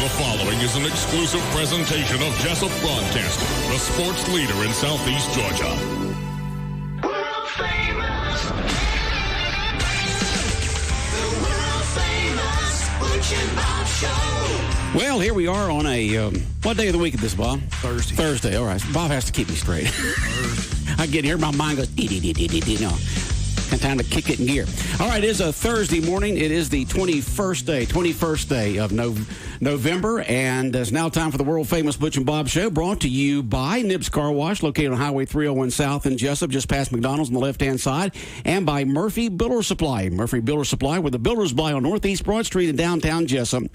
The following is an exclusive presentation of Jesup Broadcasting, the sports leader in Southeast Georgia. World famous. The world famous Butch and Bob Show. Well, here we are on a, what day of the week is this, Bob? Thursday. Thursday, all right. Bob has to keep me straight. I get here, my mind goes, no. Time to kick it in gear. All right, it is a Thursday morning. It is the 21st day of November, and it's now time for the world-famous Butch and Bob Show, brought to you by Nibs Car Wash, located on Highway 301 South in Jesup, just past McDonald's on the left-hand side, and by Murphy Builder Supply. Murphy Builder Supply, where the builders buy on Northeast Broad Street in downtown Jesup.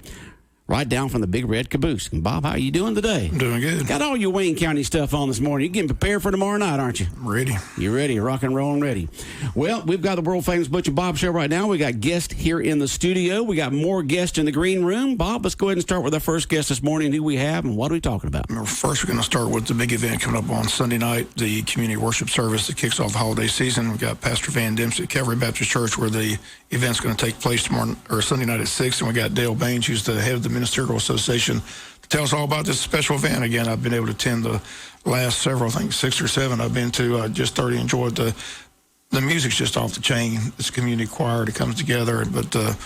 Right down from the big red caboose. And Bob, how are you doing today? I'm doing good. Got all your Wayne County stuff on this morning. You're getting prepared for tomorrow night, aren't you? I'm ready. You're ready. You're rock and roll and ready. Well, we've got the world-famous Butch and Bob Show right now. We got guests here in the studio. We got more guests in the green room. Bob, let's go ahead and start with our first guest this morning. Who we have and what are we talking about? First, we're going to start with the big event coming up on Sunday night, the community worship service that kicks off the holiday season. We've got Pastor Van Dempsey at Calvary Baptist Church, where the event's going to take place tomorrow or Sunday night at 6. And we got Dale Baines, who's the head of the Ministerial Association, to tell us all about this special event. Again, I've been able to attend the last several, I think 6 or 7 I've been to. Just thoroughly enjoyed the music's just off the chain. It's a community choir that comes together, but the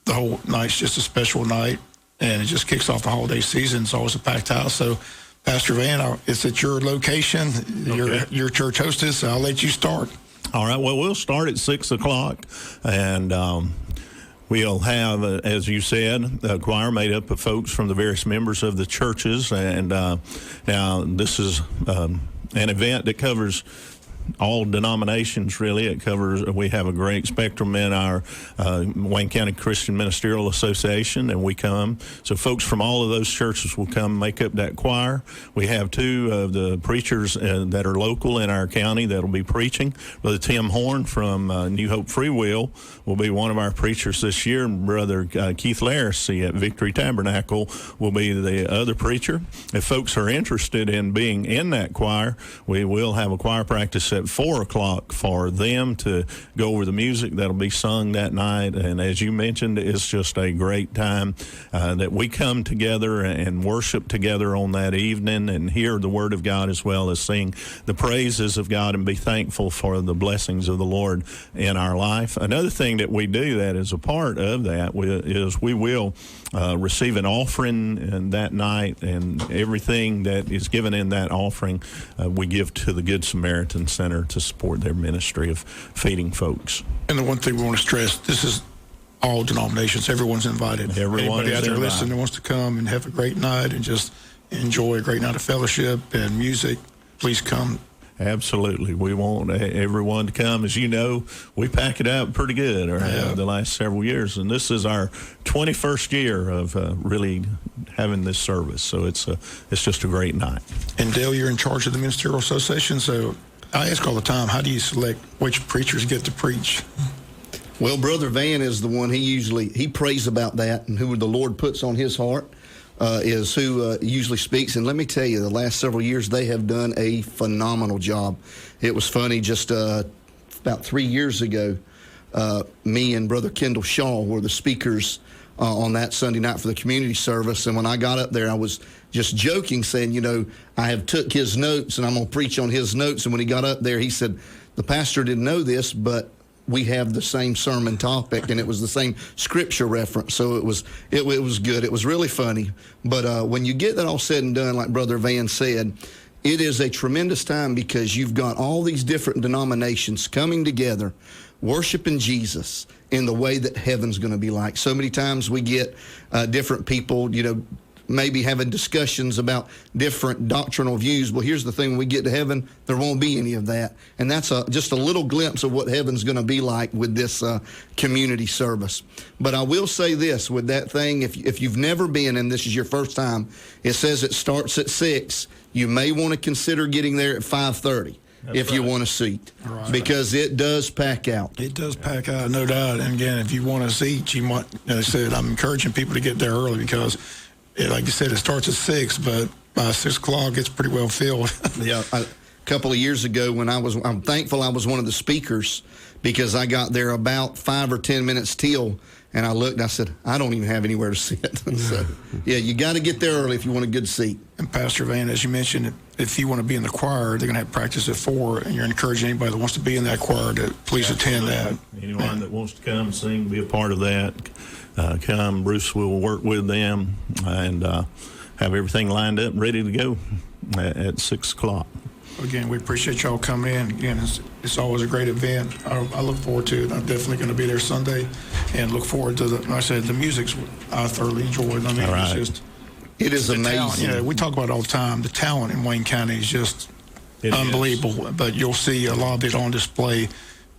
whole night's just a special night, and it just kicks off the holiday season. It's always a packed house. So, Pastor Van, it's at your location. Okay. Your church hostess. I'll let you start. All right. Well, we'll start at 6 o'clock, and we'll have, as you said, a choir made up of folks from the various members of the churches. And now this is an event that covers all denominations, really. It covers, we have a great spectrum in our Wayne County Christian Ministerial Association, and we come. So folks from all of those churches will come make up that choir. We have 2 of the preachers that are local in our county that will be preaching. Brother Tim Horn from New Hope Free Will be one of our preachers this year, and Brother Keith Laracy at Victory Tabernacle will be the other preacher. If folks are interested in being in that choir, we will have a choir practice at 4 o'clock for them to go over the music that'll be sung that night. And as you mentioned, it's just a great time that we come together and worship together on that evening and hear the Word of God, as well as sing the praises of God and be thankful for the blessings of the Lord in our life. Another thing that we do that is a part of that is we will receive an offering that night, and everything that is given in that offering we give to the Good Samaritan Center to support their ministry of feeding folks. And the one thing we want to stress, this is all denominations. Everyone's invited. Anybody out there listening that wants to come and have a great night and just enjoy a great night of fellowship and music, please come. Absolutely. We want everyone to come. As you know, we pack it out pretty good the last several years, and this is our 21st year of really having this service, so it's just a great night. And Dale, you're in charge of the Ministerial Association, so I ask all the time, how do you select which preachers get to preach? Well, Brother Van is the one, he prays about that, and who the Lord puts on his heart is who usually speaks. And let me tell you, the last several years, they have done a phenomenal job. It was funny, just about 3 years ago, me and Brother Kendall Shaw were the speakers on that Sunday night for the community service. And when I got up there, I was just joking, saying, I have took his notes and I'm going to preach on his notes. And when he got up there, he said, the pastor didn't know this, but we have the same sermon topic, and it was the same scripture reference. So it was good. It was really funny. But when you get that all said and done, like Brother Van said, it is a tremendous time, because you've got all these different denominations coming together, worshiping Jesus in the way that heaven's going to be like. So many times we get different people, maybe having discussions about different doctrinal views. Well, here's the thing. When we get to heaven, there won't be any of that. And that's just a little glimpse of what heaven's going to be like with this community service. But I will say this, with that thing, if you've never been and this is your first time, it says it starts at 6. You may want to consider getting there at 5:30. If you want a seat, because it does pack out. It does pack out, no doubt. And again, if you want a seat, you might, I said, I'm encouraging people to get there early, because like you said, it starts at 6, but by 6 o'clock, it's pretty well filled. Yeah, a couple of years ago, I'm thankful I was one of the speakers, because I got there about 5 or 10 minutes till, And I looked and I said, I don't even have anywhere to sit. So, yeah, you got to get there early if you want a good seat. And Pastor Van, as you mentioned, if you want to be in the choir, they're going to have practice at 4, and you're encouraging anybody that wants to be in that choir to please attend that. Anyone that wants to come sing, be a part of that, come. Bruce will work with them and have everything lined up and ready to go at 6 o'clock. Again, we appreciate y'all coming in. Again, it's always a great event. I look forward to it. I'm definitely going to be there Sunday, and look forward to like I said, the music's I thoroughly enjoyed. I mean, right. It is amazing. Talent, we talk about it all the time. The talent in Wayne County is just unbelievable. But you'll see a lot of it on display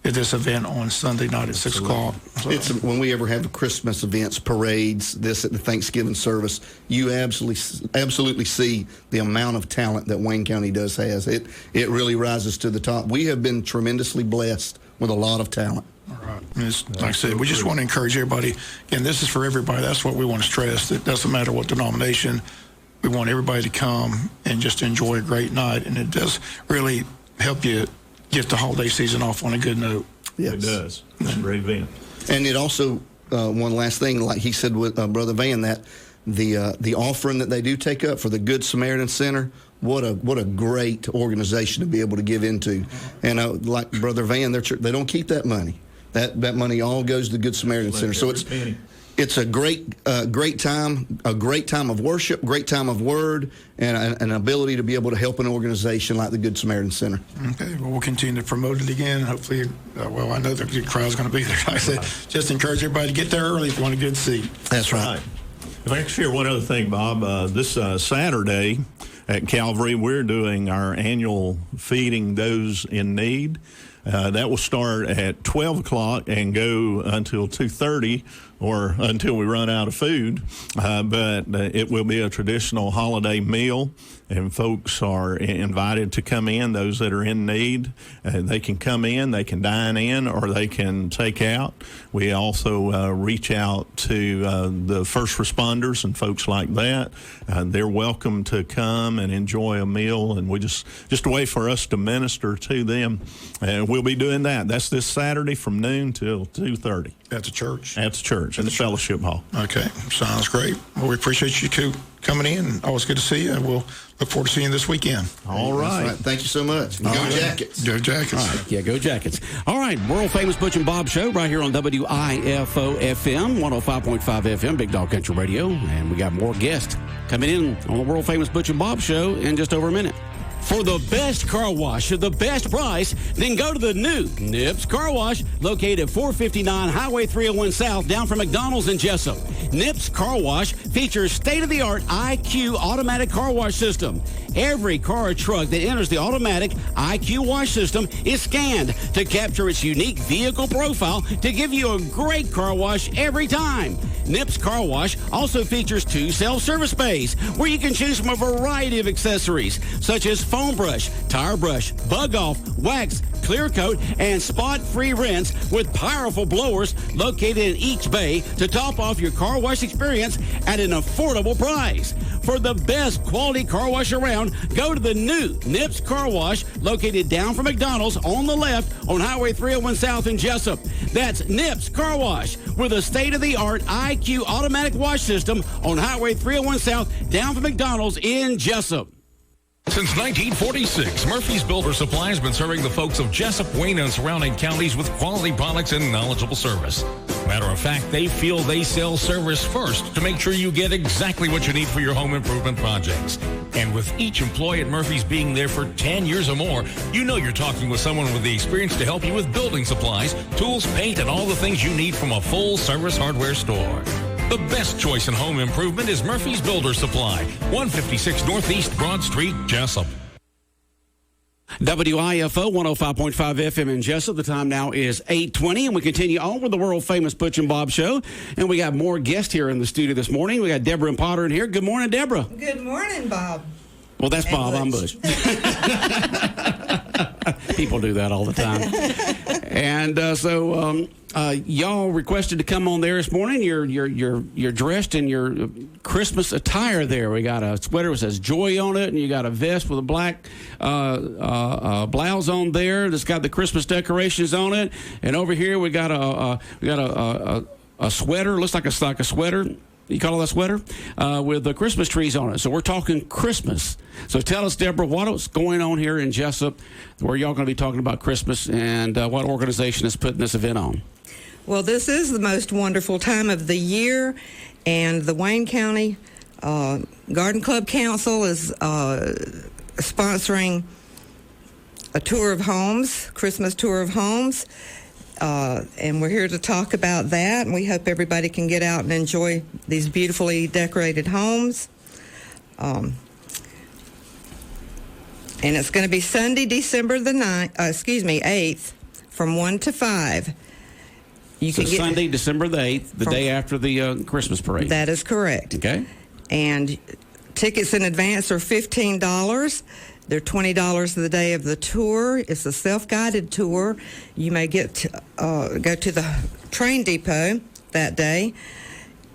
at this event on Sunday night at 6 o'clock. So. It's when we ever have Christmas events, parades, this at the Thanksgiving service, you absolutely see the amount of talent that Wayne County does has. It really rises to the top. We have been tremendously blessed with a lot of talent. All right. Like I said, we just want to encourage everybody. Again, this is for everybody. That's what we want to stress. It doesn't matter what denomination. We want everybody to come and just enjoy a great night, and it does really help you get the holiday season off on a good note. Yes. It does. It's a great event. And it also, one last thing, like he said with Brother Van, that the offering that they do take up for the Good Samaritan Center, what a great organization to be able to give into. And like Brother Van, they don't keep that money. That money all goes to the Good Samaritan Center. So it's a great time of worship, great time of word, and an ability to be able to help an organization like the Good Samaritan Center. Okay, well, we'll continue to promote it again. Hopefully, I know the crowd's going to be there. Like I said, just encourage everybody to get there early if you want a good seat. That's right. If I can share one other thing, Bob, this Saturday at Calvary, we're doing our annual Feeding Those in Need. That will start at 12 o'clock and go until 2:30 or until we run out of food. But it will be a traditional holiday meal, and folks are invited to come in, those that are in need. They can come in, they can dine in, or they can take out. We also reach out to the first responders and folks like that. They're welcome to come and enjoy a meal, and we just a way for us to minister to them. And we'll be doing that. That's this Saturday from noon till 2:30. At the church? At the church, in the fellowship hall. Okay, sounds great. Well, we appreciate you coming in. Always good to see you. We'll look forward to seeing you this weekend. All right. Thank you so much. Go Jackets. Go Jackets. All right. Yeah, go Jackets. All right, world-famous Butch and Bob Show right here on WIFO FM, 105.5 FM, Big Dog Country Radio. And we got more guests coming in on the world-famous Butch and Bob Show in just over a minute. For the best car wash at the best price, then go to the new Nips Car Wash, located at 459 Highway 301 South, down from McDonald's in Jesup. Nips Car Wash features state-of-the-art IQ automatic car wash system. Every car or truck that enters the automatic IQ wash system is scanned to capture its unique vehicle profile to give you a great car wash every time. Nips Car Wash also features 2 self-service bays where you can choose from a variety of accessories such as foam brush, tire brush, bug off, wax, clear coat, and spot-free rinse with powerful blowers located in each bay to top off your car wash experience at an affordable price. For the best quality car wash around, go to the new Nips Car Wash located down from McDonald's on the left on Highway 301 South in Jesup. That's Nips Car Wash with a state-of-the-art IQ automatic wash system on Highway 301 South down from McDonald's in Jesup. Since 1946, Murphy's Builder Supply has been serving the folks of Jesup, Wayne, and surrounding counties with quality products and knowledgeable service. Matter of fact, they feel they sell service first to make sure you get exactly what you need for your home improvement projects. And with each employee at Murphy's being there for 10 years or more, you know you're talking with someone with the experience to help you with building supplies, tools, paint, and all the things you need from a full-service hardware store. The best choice in home improvement is Murphy's Builder Supply, 156 Northeast Broad Street, Jesup. WIFO 105.5 FM in Jesup. The time now is 8:20, and we continue on with the world-famous Butch and Bob Show. And we got more guests here in the studio this morning. We got Deborah and Potter in here. Good morning, Deborah. Good morning, Bob. Well, that's and Bob. Butch. I'm Bush. People do that all the time. And y'all requested to come on there this morning. You're dressed in your Christmas attire there. We got a sweater that says Joy on it, and you got a vest with a black blouse on there that's got the Christmas decorations on it. And over here we got a a sweater. Looks like a sweater. You call it a sweater? With the Christmas trees on it. So we're talking Christmas. So tell us, Deborah, what's going on here in Jesup where y'all going to be talking about Christmas, and what organization is putting this event on? Well, this is the most wonderful time of the year, and the Wayne County Garden Club Council is sponsoring a tour of homes, Christmas tour of homes. And we're here to talk about that, and we hope everybody can get out and enjoy these beautifully decorated homes. And it's going to be Sunday, December the 8th, from 1 to 5. Sunday, December the 8th, the day after the Christmas parade. That is correct. Okay. And tickets in advance are $15. They're $20 the day of the tour. It's a self-guided tour. You may go to the train depot that day.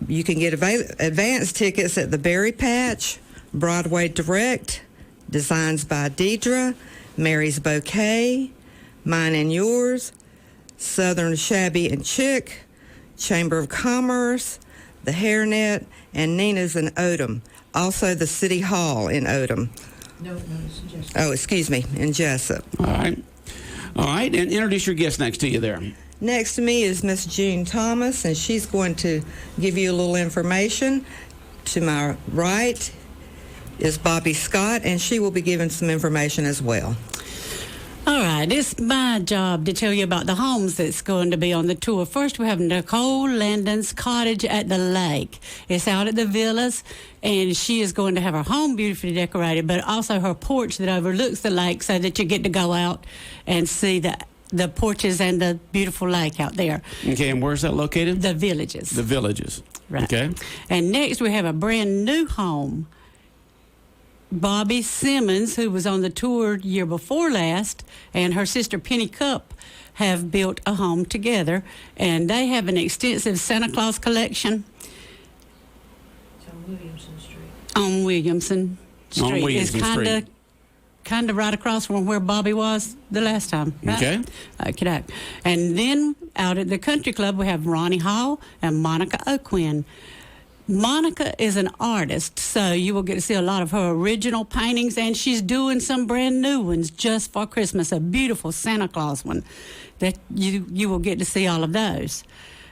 You can get advance tickets at the Berry Patch, Broadway Direct, Designs by Deidre, Mary's Bouquet, Mine and Yours, Southern Shabby and Chic, Chamber of Commerce, the Hairnet, and Nina's in Odom. Also the City Hall in Odom. No, it's in Jesup. Oh, excuse me, in Jesup. All right, and introduce your guest next to you there. Next to me is Miss June Thomas, and she's going to give you a little information. To my right is Bobby Scott, and she will be giving some information as well. All right, it's my job to tell you about the homes that's going to be on the tour. First, we have Nicole Landon's Cottage at the Lake. It's out at the villas, and she is going to have her home beautifully decorated, but also her porch that overlooks the lake so that you get to go out and see the porches and the beautiful lake out there. Okay, and where's that located? The Villages. The Villages. Right. Okay. And next, we have a brand new home. Bobby Simmons, who was on the tour year before last, and her sister Penny Cup have built a home together, and they have an extensive Santa Claus collection. It's on Williamson Street. On Williamson Street. On Williamson Street. It's kind of right across from where Bobby was the last time. Right? Okay. And then out at the country club, we have Ronnie Hall and Monica O'Quinn. Monica is an artist, so you will get to see a lot of her original paintings, and she's doing some brand new ones just for Christmas, a beautiful Santa Claus one that you will get to see all of those.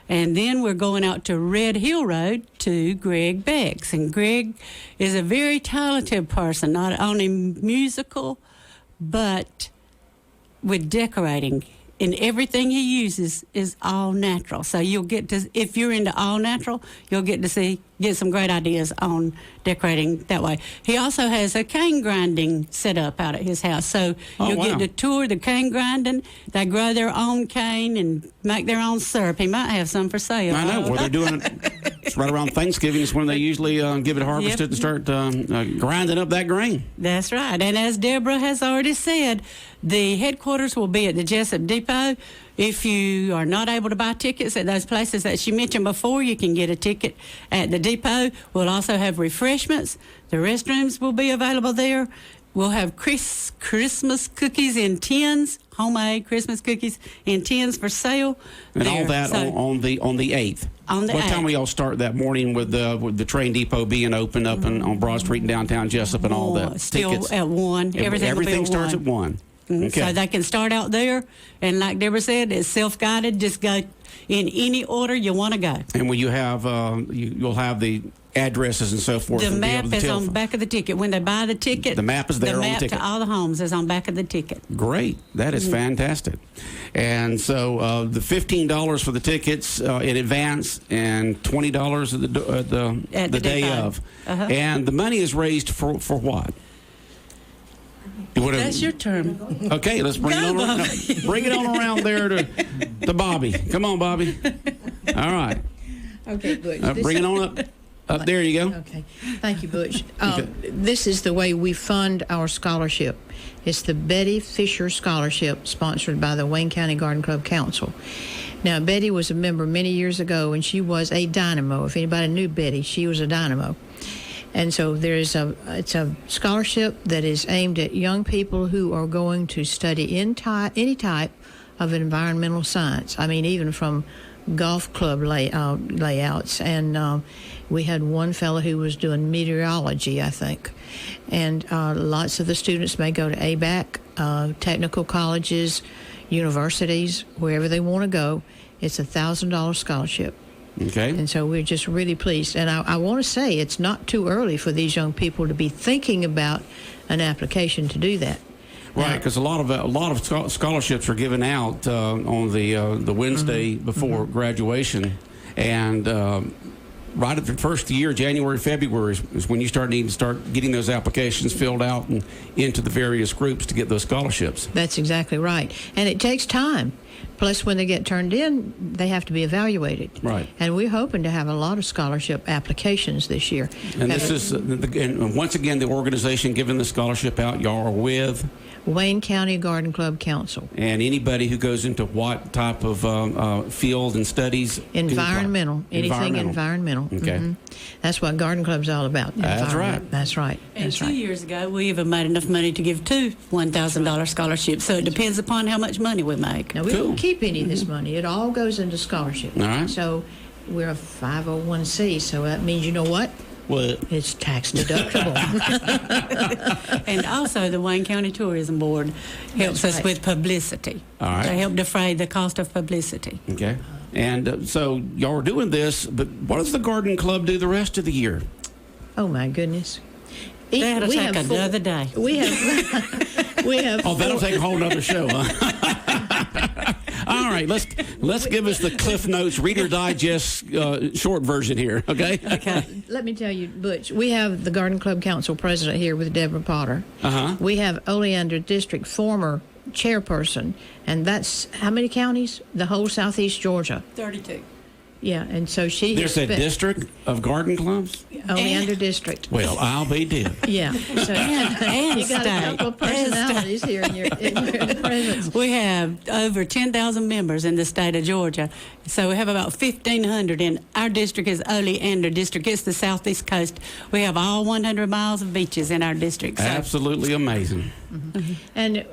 And then we're going out to Red Hill Road to Greg Beck's, and Greg is a very talented person, not only musical, but with decorating. And everything he uses is all natural. So you'll get to, if you're into all natural, you'll get to get some great ideas on decorating that way. He also has a cane grinding set up out at his house. So you'll get to tour the cane grinding. They grow their own cane and make their own syrup. He might have some for sale. I know. Well, they're doing it. It's right around Thanksgiving is when they usually give it harvested and start grinding up that grain. That's right. And as Deborah has already said, the headquarters will be at the Jesup Depot. If you are not able to buy tickets at those places that she mentioned before, you can get a ticket at the depot. We'll also have refreshments. The restrooms will be available there. We'll have Christmas cookies in tins, homemade Christmas cookies in tins for sale. And all that on the 8th. On the 8th. What time will y'all start that morning with the train depot being open up on Broad Street in downtown Jesup and all that? Still tickets at 1. Everything starts at 1. Okay. So they can start out there, and like Deborah said, it's self-guided. Just go in any order you want to go. And will you have you'll have the addresses and so forth? The map is on the back of the ticket. When they buy the ticket, the map is there on the ticket. The map to all the homes is on the back of the ticket. Great, that is fantastic. And so the $15 for the tickets in advance, and $20 at the day depot. of, and the money is raised for what? That's your turn. Okay, let's bring it on around there to Bobby. Come on, Bobby. All right. Okay, Butch. Bring it on up there. You go. Okay. Thank you, Butch. This is the way we fund our scholarship. It's the Betty Fisher Scholarship, sponsored by the Wayne County Garden Club Council. Now, Betty was a member many years ago, and she was a dynamo. If anybody knew Betty, she was a dynamo. And so it's a scholarship that is aimed at young people who are going to study any type of environmental science. I mean, even from golf club layouts, and we had one fellow who was doing meteorology, I think. And lots of the students may go to ABAC, technical colleges, universities, wherever they want to go. It's $1,000 scholarship. Okay. And so we're just really pleased. And I want to say it's not too early for these young people to be thinking about an application to do that. Right, because a lot of scholarships are given out on the Wednesday before graduation, and right at the first year, January, February, is when you need to start getting those applications filled out and into the various groups to get those scholarships. That's exactly right, and it takes time. Plus, when they get turned in, they have to be evaluated. Right. And we're hoping to have a lot of scholarship applications this year. And this is, and once again, the organization giving the scholarship out, y'all are with Wayne County Garden Club Council. And anybody who goes into what type of field and studies? Environmental. Anything environmental. Okay. Mm-hmm. That's what Garden Club's all about. That's right. That's right. And That's 2 right. years ago, we even made enough money to give 2 $1,000 scholarships. So it depends upon how much money we make. Now, we don't keep any of this money. It all goes into scholarship. All right. So we're a 501c, so that means, you know what? What? It's tax deductible. And also, the Wayne County Tourism Board helps That's us right. with publicity. All right. They help defray the cost of publicity. Okay. And so y'all are doing this, but what does the Garden Club do the rest of the year? Oh, my goodness. That'll We take have four- another day. We have, we have Oh, that'll four- take a whole nother show, huh? All right, let's give us the Cliff Notes Reader Digest short version here, okay? Okay. Let me tell you, Butch, we have the Garden Club Council president here with Deborah Potter. Uh-huh. We have Oleander District former chairperson, and that's how many counties? The whole southeast Georgia. 32. Yeah, and so she There's a district of garden clubs? Oleander District. Well, I'll be damned. Yeah. So And you got a couple of personalities here in your presence. We have over 10,000 members in the state of Georgia. So we have about 1,500 in our district is Oleander District. It's the southeast coast. We have all 100 miles of beaches in our district. So. Absolutely amazing. Mm-hmm. And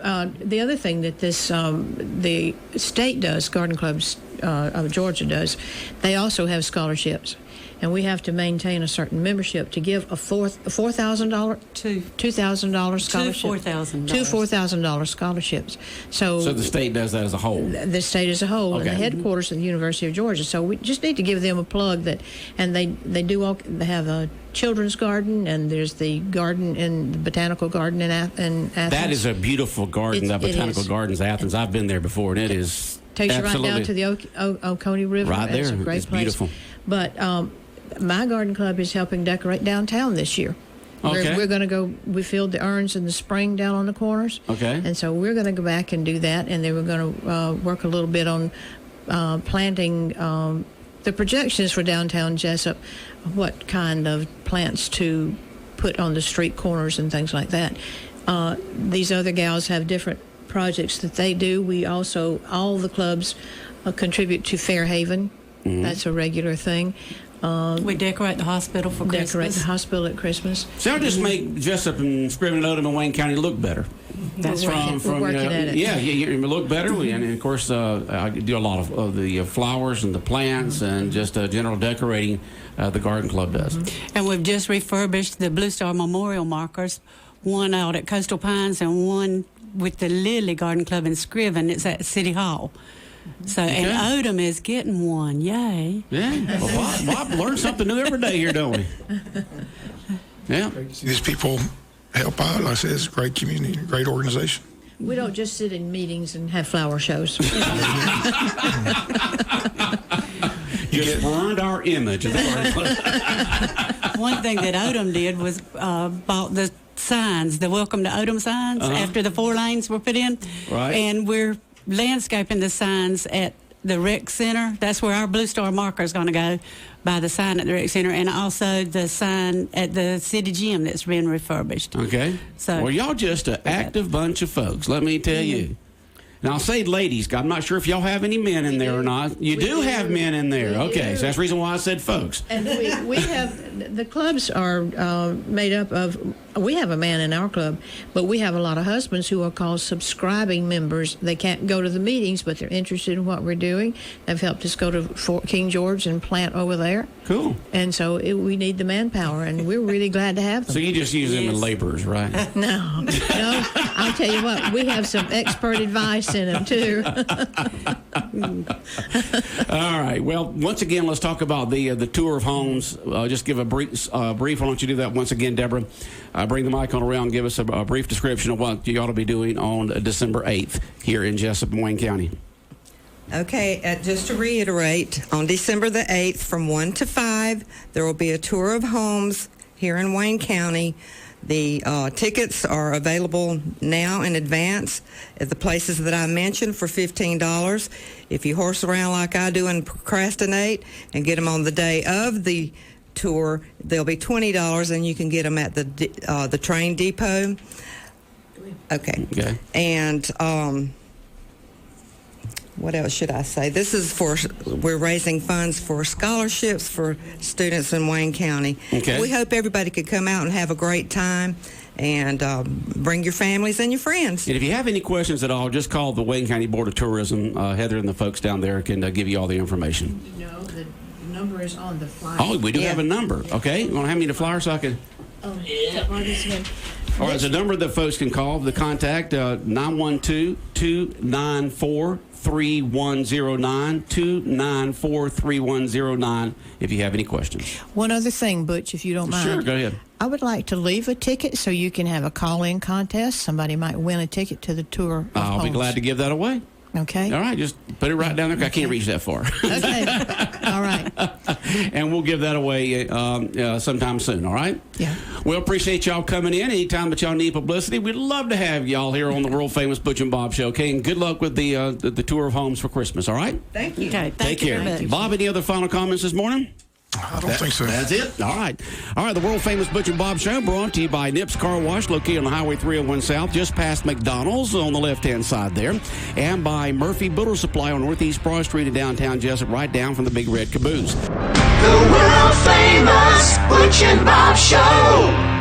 the other thing that this the state does, Garden Clubs of Georgia does, they also have scholarships. And we have to maintain a certain membership to give a $4,000, $2,000 scholarship. $4,000. Two $4,000 scholarships. So the state does that as a whole? The state as a whole, and the Okay. headquarters of the University of Georgia. So we just need to give them a plug that, and they have a children's garden, and there's the garden in the botanical garden in Athens. That is a beautiful garden, the It Botanical is. Gardens, Athens. I've been there before, and it is Takes you right absolutely down to the Oconee River. Right It's there. a great It's place. beautiful. But my garden club is helping decorate downtown this year. Okay. We're going to go. We filled the urns in the spring down on the corners. Okay. And so we're going to go back and do that, and then we're going to work a little bit on planting. The projections for downtown Jesup, what kind of plants to put on the street corners and things like that. These other gals have different projects that they do. We also, all the clubs contribute to Fairhaven. Mm-hmm. That's a regular thing. We decorate the hospital for Decorate Christmas. the hospital at Christmas. So I'll just make Jesup and Scriven Odom and Wayne County look better. That's We're right. working at it. Yeah, you look better. And of course, I do a lot of the flowers and the plants and just general decorating the garden club does. And we've just refurbished the Blue Star Memorial markers, one out at Coastal Pines and one with the Lily Garden Club in Scriven. It's at City Hall. So, and Odom is getting one. Yay. Yeah. Well, Bob learns something new every day here, don't we? Yeah. These people help out. Like I said, it's a great community, a great organization. We don't just sit in meetings and have flower shows. Just burned our image of the garden club. One thing that Odom did was bought the signs, the Welcome to Odom signs, after the 4 lanes were put in. Right. And we're landscaping the signs at the rec center. That's where our Blue Star marker is going to go, by the sign at the rec center, and also the sign at the city gym that's been refurbished. Okay. So- well, y'all just an active bunch of folks, let me tell you. Now, I'll say ladies. I'm not sure if y'all have any men in there or not. You do have men in there. We Okay, do. so that's the reason why I said folks. And we have, the clubs are made up of we have a man in our club, but we have a lot of husbands who are called subscribing members. They can't go to the meetings, but they're interested in what we're doing. They've helped us go to Fort King George and plant over there. Cool. And so we need the manpower, and we're really glad to have them. So you just use them as laborers, right? No. I'll tell you what, we have some expert advice in them, too. All right. Well, once again, let's talk about the tour of homes. Just give a brief. Why don't you do that once again, Deborah? Bring the mic on around. Give us a brief description of what you ought to be doing on December 8th here in Jesup and Wayne County. Okay, just to reiterate, on December the 8th from 1 to 5, there will be a tour of homes here in Wayne County. The tickets are available now in advance at the places that I mentioned for $15. If you horse around like I do and procrastinate and get them on the day of the tour, they'll be $20, and you can get them at the train depot. Okay. And what else should I say? This is we're raising funds for scholarships for students in Wayne County. Okay. We hope everybody could come out and have a great time, and bring your families and your friends. And if you have any questions at all, just call the Wayne County Board of Tourism. Heather and the folks down there can give you all the information. No, the number is on the flyer. Oh, we do have a number. Okay. You want to hand me the flyer so I can... Oh, yeah. All right, the number that folks can call, the contact, 912-294-3109, 294-3109, if you have any questions. One other thing, Butch, if you don't mind. Sure, go ahead. I would like to leave a ticket so you can have a call-in contest. Somebody might win a ticket to the tour of I'll be homes. glad to give that away. Okay. All right, just put it right down there. I can't reach that far. Okay. All right. And we'll give that away sometime soon, all right? Yeah. We appreciate y'all coming in. Anytime that y'all need publicity, we'd love to have y'all here on the world-famous Butch and Bob Show, okay? And good luck with the tour of homes for Christmas, all right? Thank you. Okay, Take care. very much. Bob, any other final comments this morning? I don't think so. That's it. All right. All right. The world famous Butch and Bob Show brought to you by Nips Car Wash, located on Highway 301 South, just past McDonald's on the left-hand side there, and by Murphy Builder Supply on Northeast Broad Street in downtown Jesup, right down from the Big Red Caboose. The world famous Butch and Bob Show.